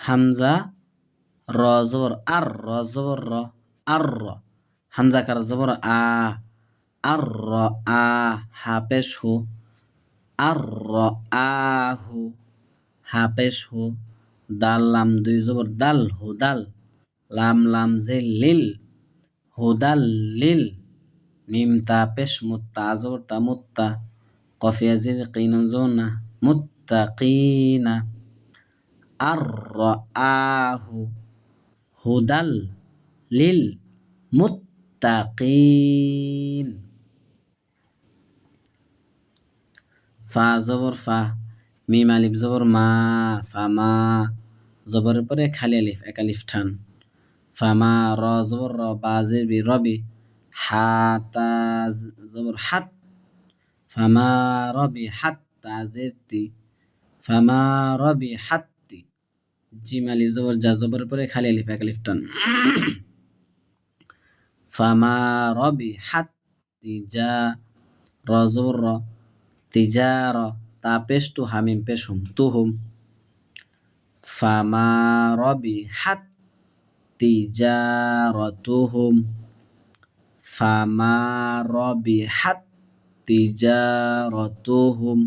হামজা র জবর আর র জবর র আর র হামজা কার জবর আর র হা পেশ হু আর র আহু হা পেশ হু দাল লাম দুই জবর দাল হু দাল লাম লাম জে লিল হুদাল লিল মিম তা পেশ মুত্তা জবর তা মুত্তা কফিয়া জির কিনুন জোনা মুত্তাকিনা আর আহু হুদাল লিল মুত্তাকিন ফা জবর ফা মিম আলিফ জবর মা ফামা জবরের পরে খালি আলিফ এক আলিফ ঠান ফামা র জবর র বাজির বি রবি হাতা জবর হাত ফামা রবি হাত তাজির তি ফামা রবি হাত্তি জিম আলিফ জবর যা জবরের পরে খালি আলিফ এক আলিফ টান ফামা রবি হাত্তি যা র জবর র তিজার তা পেশ তু হামিম পেশ হুম তু হুম ফামা রবি হাত তিজারতুহুম ফামা রবি হাত তিজারতুহুম